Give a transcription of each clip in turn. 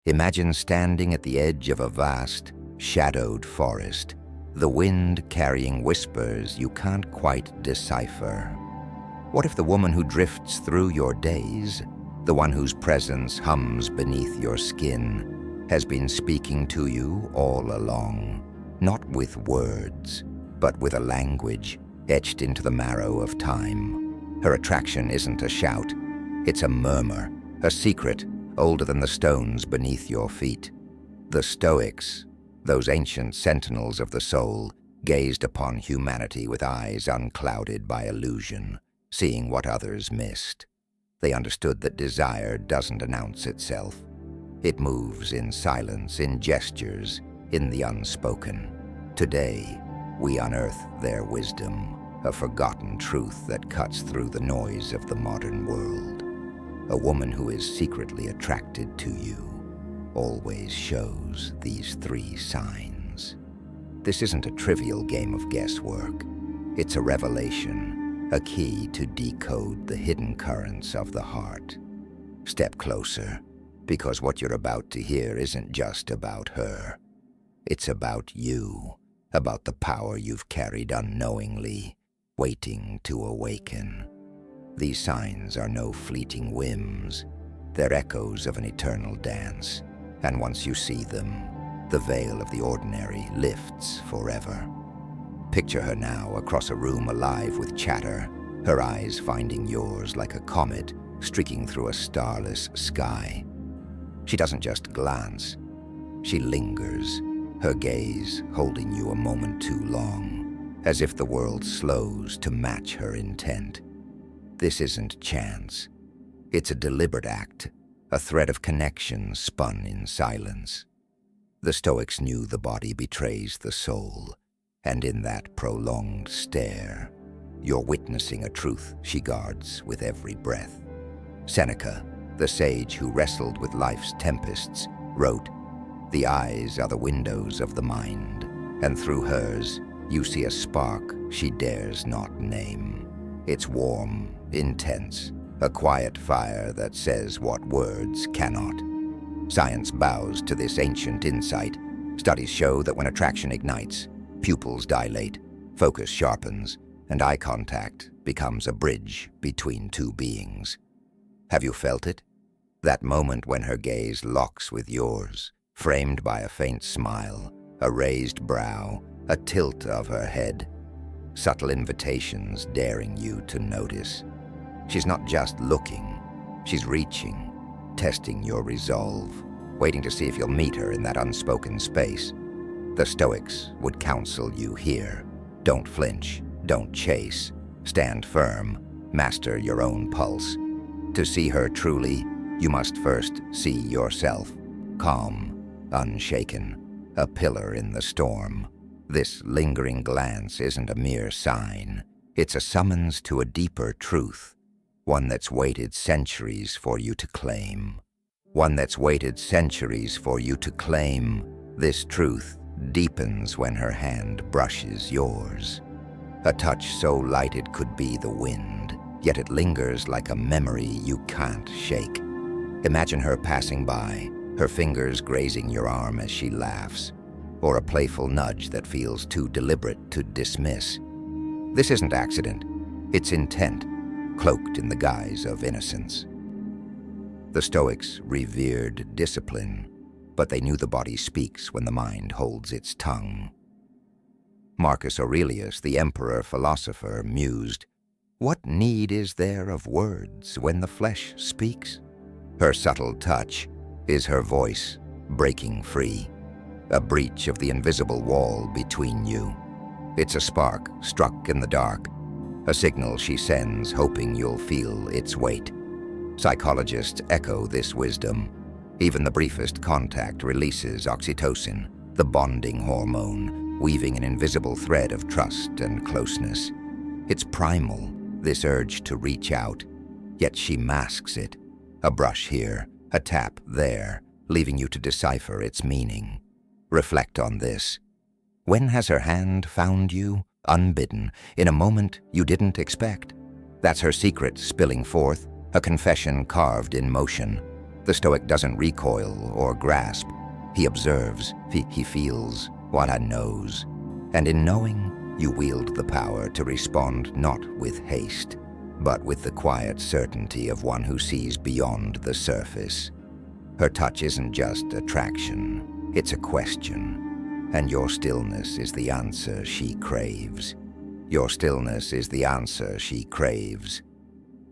Imagine standing at the edge of a vast, shadowed forest, the wind carrying whispers you can't quite decipher. What if the woman who drifts through your days, the one whose presence hums beneath your skin, has been speaking to you all along, not with words, but with a language etched into the marrow of time? Her attraction isn't a shout, it's a murmur, a secret older than the stones beneath your feet. The Stoics, those ancient sentinels of the soul, gazed upon humanity with eyes unclouded by illusion, seeing what others missed. They understood that desire doesn't announce itself. It moves in silence, in gestures, in the unspoken. Today, we unearth their wisdom, a forgotten truth that cuts through the noise of the modern world. A woman who is secretly attracted to you always shows these 3 signs. This isn't a trivial game of guesswork. It's a revelation, a key to decode the hidden currents of the heart. Step closer, because what you're about to hear isn't just about her. It's about you, about the power you've carried unknowingly, waiting to awaken. These signs are no fleeting whims. They're echoes of an eternal dance, and once you see them, the veil of the ordinary lifts forever. Picture her now across a room alive with chatter, her eyes finding yours like a comet streaking through a starless sky. She doesn't just glance, she lingers, her gaze holding you a moment too long, as if the world slows to match her intent. This isn't chance. It's a deliberate act, a thread of connection spun in silence. The Stoics knew the body betrays the soul, and in that prolonged stare, you're witnessing a truth she guards with every breath. Seneca, the sage who wrestled with life's tempests, wrote, "The eyes are the windows of the mind, and through hers you see a spark she dares not name. It's warm, intense, a quiet fire that says what words cannot." Science bows to this ancient insight. Studies show that when attraction ignites, pupils dilate, focus sharpens, and eye contact becomes a bridge between 2 beings. Have you felt it? That moment when her gaze locks with yours, framed by a faint smile, a raised brow, a tilt of her head. Subtle invitations daring you to notice. She's not just looking, she's reaching, testing your resolve, waiting to see if you'll meet her in that unspoken space. The Stoics would counsel you here. Don't flinch, don't chase, stand firm, master your own pulse. To see her truly, you must first see yourself, calm, unshaken, a pillar in the storm. This lingering glance isn't a mere sign. It's a summons to a deeper truth, one that's waited centuries for you to claim. One that's waited centuries for you to claim. This truth deepens when her hand brushes yours. A touch so light it could be the wind, yet it lingers like a memory you can't shake. Imagine her passing by, her fingers grazing your arm as she laughs, or a playful nudge that feels too deliberate to dismiss. This isn't accident, it's intent, cloaked in the guise of innocence. The Stoics revered discipline, but they knew the body speaks when the mind holds its tongue. Marcus Aurelius, the emperor-philosopher, mused, "What need is there of words when the flesh speaks?" Her subtle touch is her voice breaking free, a breach of the invisible wall between you. It's a spark struck in the dark, a signal she sends hoping you'll feel its weight. Psychologists echo this wisdom. Even the briefest contact releases oxytocin, the bonding hormone, weaving an invisible thread of trust and closeness. It's primal, this urge to reach out, yet she masks it. A brush here, a tap there, leaving you to decipher its meaning. Reflect on this. When has her hand found you, unbidden, in a moment you didn't expect? That's her secret spilling forth, a confession carved in motion. The The Stoic doesn't recoil or grasp. He observes, he feels, what knows. And in knowing, you wield the power to respond not with haste, but with the quiet certainty of one who sees beyond the surface. Her touch isn't just attraction, it's a question. And your stillness is the answer she craves. Your stillness is the answer she craves.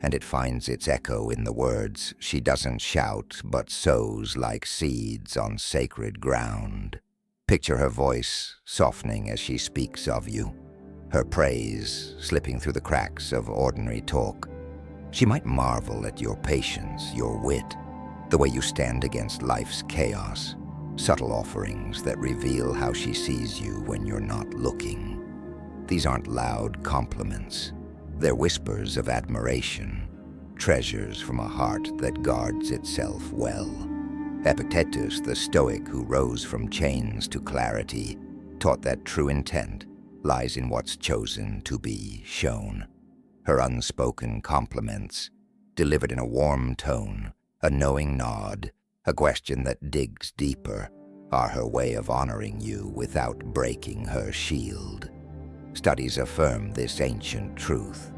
And it finds its echo in the words she doesn't shout but sows like seeds on sacred ground. Picture her voice softening as she speaks of you, her praise slipping through the cracks of ordinary talk. She might marvel at your patience, your wit, the way you stand against life's chaos, subtle offerings that reveal how she sees you when you're not looking. These aren't loud compliments. They're whispers of admiration, treasures from a heart that guards itself well. Epictetus, the Stoic who rose from chains to clarity, taught that true intent lies in what's chosen to be shown. Her unspoken compliments, delivered in a warm tone, a knowing nod, a question that digs deeper, are her way of honoring you without breaking her shield. Studies affirm this ancient truth.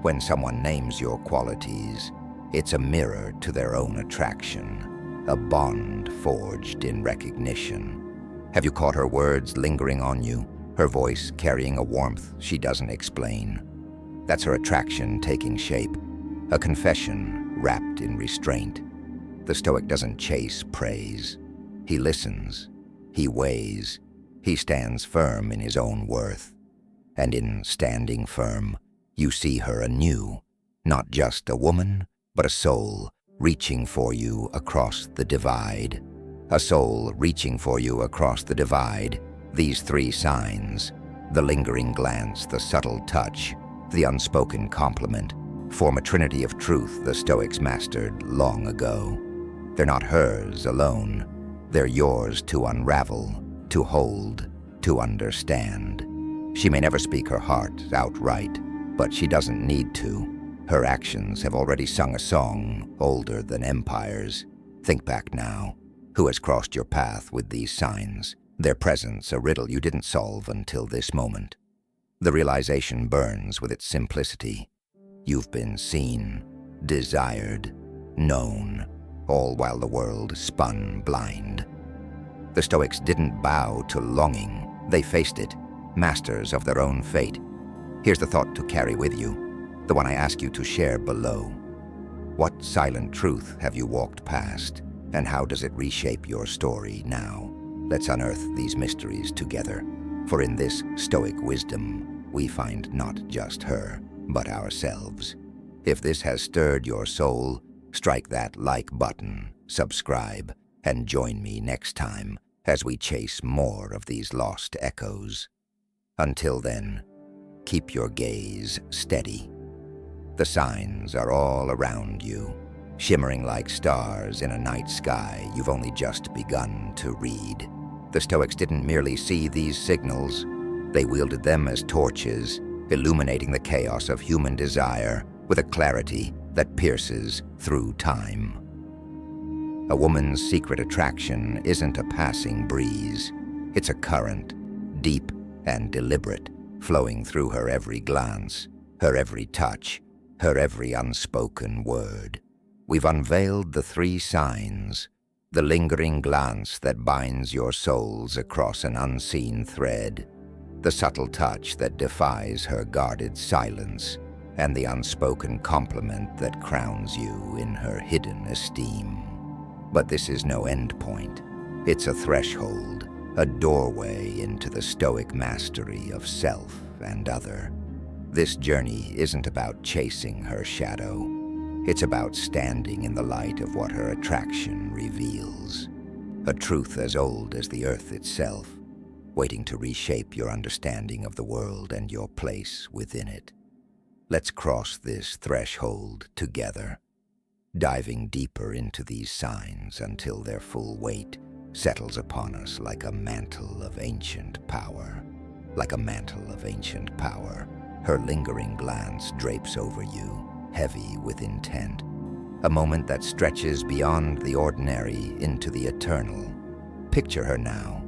When someone names your qualities, it's a mirror to their own attraction, a bond forged in recognition. Have you caught her words lingering on you, her voice carrying a warmth she doesn't explain? That's her attraction taking shape, a confession wrapped in restraint. The Stoic doesn't chase praise. He listens, he weighs, he stands firm in his own worth. And in standing firm, you see her anew, not just a woman, but a soul reaching for you across the divide. A soul reaching for you across the divide. These three signs, the lingering glance, the subtle touch, the unspoken compliment, form a trinity of truth the Stoics mastered long ago. They're not hers alone. They're yours to unravel, to hold, to understand. She may never speak her heart outright, but she doesn't need to. Her actions have already sung a song older than empires. Think back now. Who has crossed your path with these signs? Their presence a riddle you didn't solve until this moment. The realization burns with its simplicity. You've been seen, desired, known, all while the world spun blind. The Stoics didn't bow to longing. They faced it, masters of their own fate. Here's the thought to carry with you, the one I ask you to share below. What silent truth have you walked past, and how does it reshape your story now? Let's unearth these mysteries together, for in this Stoic wisdom, we find not just her, but ourselves. If this has stirred your soul, strike that like button, subscribe, and join me next time as we chase more of these lost echoes. Until then, keep your gaze steady. The signs are all around you, shimmering like stars in a night sky you've only just begun to read. The Stoics didn't merely see these signals, they wielded them as torches, illuminating the chaos of human desire with a clarity that pierces through time. A woman's secret attraction isn't a passing breeze. It's a current, deep and deliberate, flowing through her every glance, her every touch, her every unspoken word. We've unveiled the three signs, the lingering glance that binds your souls across an unseen thread, the subtle touch that defies her guarded silence, and the unspoken compliment that crowns you in her hidden esteem. But this is no endpoint. It's a threshold, a doorway into the Stoic mastery of self and other. This journey isn't about chasing her shadow. It's about standing in the light of what her attraction reveals. A truth as old as the earth itself, waiting to reshape your understanding of the world and your place within it. Let's cross this threshold together, diving deeper into these signs until their full weight settles upon us like a mantle of ancient power. Like a mantle of ancient power, her lingering glance drapes over you, heavy with intent. a moment that stretches beyond the ordinary into the eternal. Picture her now,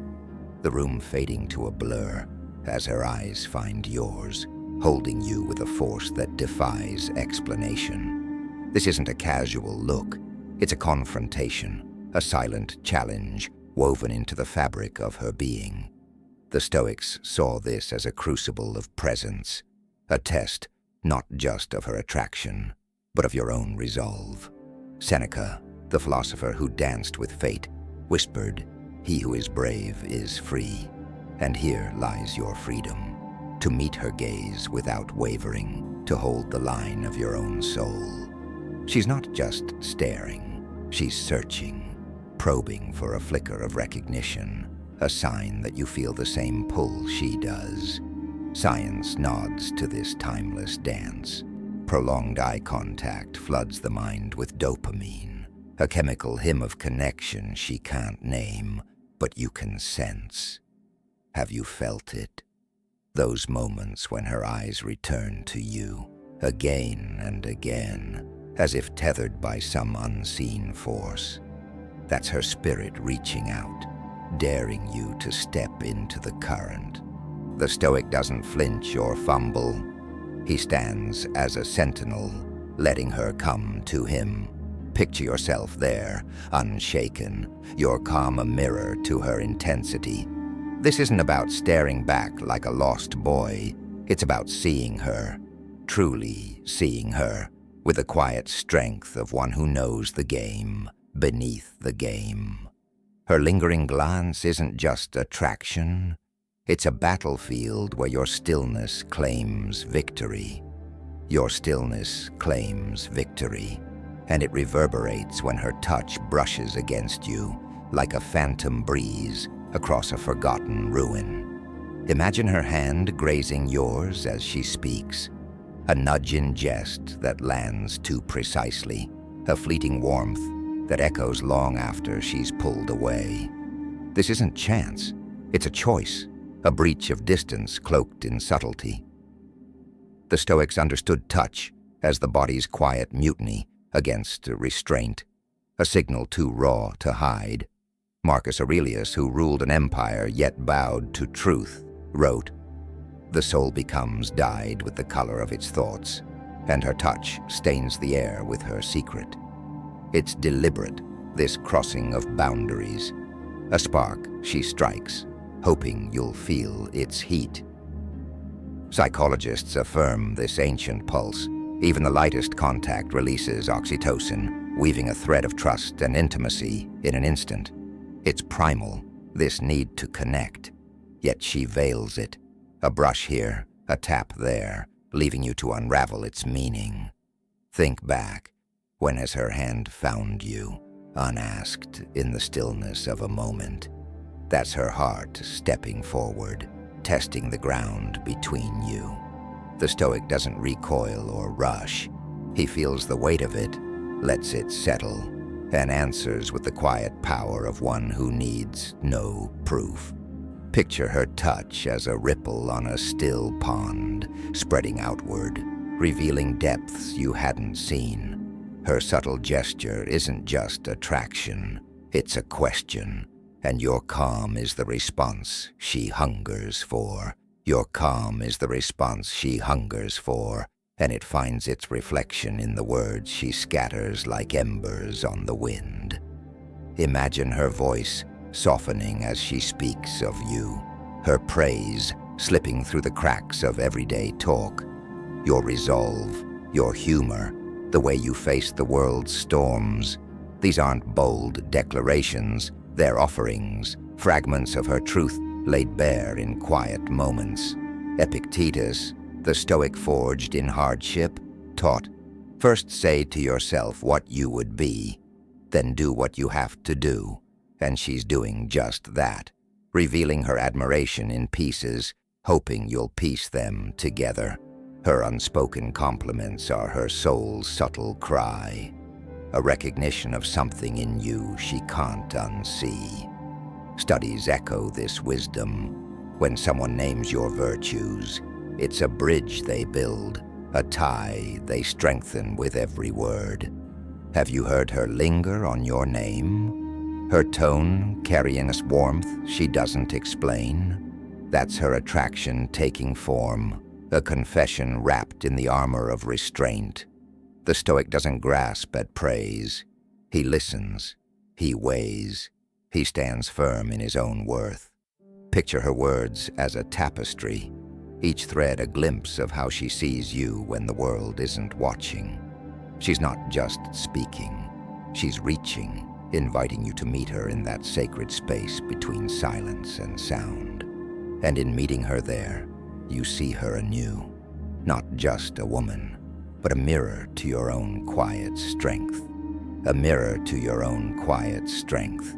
the room fading to a blur as her eyes find yours, holding you with a force that defies explanation. This isn't a casual look, it's a confrontation, a silent challenge woven into the fabric of her being. The Stoics saw this as a crucible of presence, a test not just of her attraction, but of your own resolve. Seneca, the philosopher who danced with fate, whispered, "He who is brave is free." And here lies your freedom, to meet her gaze without wavering, to hold the line of your own soul. She's not just staring, she's searching, probing for a flicker of recognition, a sign that you feel the same pull she does. Science nods to this timeless dance. Prolonged eye contact floods the mind with dopamine, a chemical hymn of connection she can't name, but you can sense. Have you felt it? Those moments when her eyes return to you, again and again, as if tethered by some unseen force. That's her spirit reaching out, daring you to step into the current. The Stoic doesn't flinch or fumble. He stands as a sentinel, letting her come to him. Picture yourself there, unshaken, your calm a mirror to her intensity. This isn't about staring back like a lost boy. It's about seeing her, truly seeing her, with the quiet strength of one who knows the game beneath the game. Her lingering glance isn't just attraction. It's a battlefield where your stillness claims victory. Your stillness claims victory, and it reverberates when her touch brushes against you like a phantom breeze across a forgotten ruin. Imagine her hand grazing yours as she speaks, a nudge in jest that lands too precisely, a fleeting warmth that echoes long after she's pulled away. This isn't chance, it's a choice, a breach of distance cloaked in subtlety. The Stoics understood touch as the body's quiet mutiny against restraint, a signal too raw to hide. Marcus Aurelius, who ruled an empire yet bowed to truth, wrote, "The soul becomes dyed with the color of its thoughts, and her touch stains the air with her secret." It's deliberate, this crossing of boundaries. A spark she strikes, hoping you'll feel its heat. Psychologists affirm this ancient pulse. Even the lightest contact releases oxytocin, weaving a thread of trust and intimacy in an instant. It's primal, this need to connect, yet she veils it. A brush here, a tap there, leaving you to unravel its meaning. Think back. When has her hand found you, unasked, in the stillness of a moment? That's her heart stepping forward, testing the ground between you. The Stoic doesn't recoil or rush. He feels the weight of it, lets it settle, and answers with the quiet power of one who needs no proof. Picture her touch as a ripple on a still pond, spreading outward, revealing depths you hadn't seen. Her subtle gesture isn't just attraction, it's a question, and your calm is the response she hungers for. Your calm is the response she hungers for, and it finds its reflection in the words she scatters like embers on the wind. Imagine her voice softening as she speaks of you, her praise slipping through the cracks of everyday talk. Your resolve, your humor, the way you face the world's storms. These aren't bold declarations, they're offerings, fragments of her truth laid bare in quiet moments. Epictetus, the Stoic forged in hardship, taught, first say to yourself what you would be, then do what you have to do. And she's doing just that, revealing her admiration in pieces, hoping you'll piece them together. Her unspoken compliments are her soul's subtle cry, a recognition of something in you she can't unsee. Studies echo this wisdom. When someone names your virtues, it's a bridge they build, a tie they strengthen with every word. Have you heard her linger on your name? Her tone carrying a warmth she doesn't explain? That's her attraction taking form, a confession wrapped in the armor of restraint. The Stoic doesn't grasp at praise. He listens. He weighs. He stands firm in his own worth. Picture her words as a tapestry, each thread a glimpse of how she sees you when the world isn't watching. She's not just speaking. She's reaching, inviting you to meet her in that sacred space between silence and sound. And in meeting her there, you see her anew, not just a woman, but a mirror to your own quiet strength. A mirror to your own quiet strength.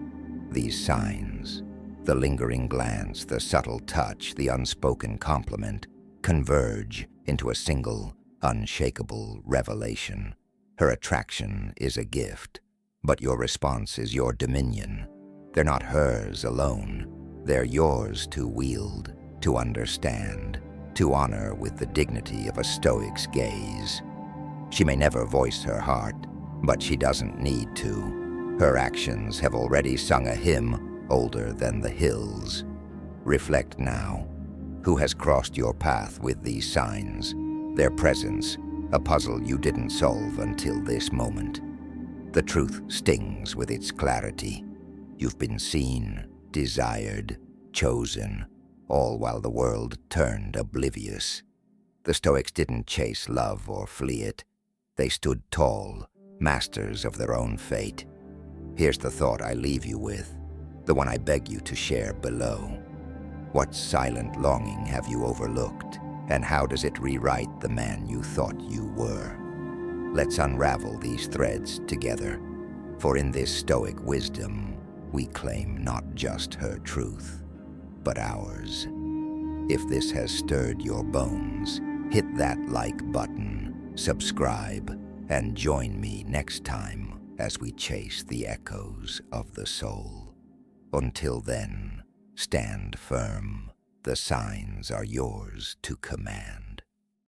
These signs, the lingering glance, the subtle touch, the unspoken compliment, converge into a single, unshakable revelation. Her attraction is a gift, but your response is your dominion. They're not hers alone. They're yours to wield, to understand, to honor with the dignity of a Stoic's gaze. She may never voice her heart, but she doesn't need to. Her actions have already sung a hymn older than the hills. Reflect now. Who has crossed your path with these signs? Their presence, a puzzle you didn't solve until this moment. The truth stings with its clarity. You've been seen, desired, chosen, all while the world turned oblivious. The Stoics didn't chase love or flee it. They stood tall, masters of their own fate. Here's the thought I leave you with, the one I beg you to share below. What silent longing have you overlooked, and how does it rewrite the man you thought you were? Let's unravel these threads together, for in this Stoic wisdom, we claim not just her truth, but ours. If this has stirred your bones, hit that like button, subscribe, and join me next time as we chase the echoes of the soul. Until then, stand firm. The signs are yours to command.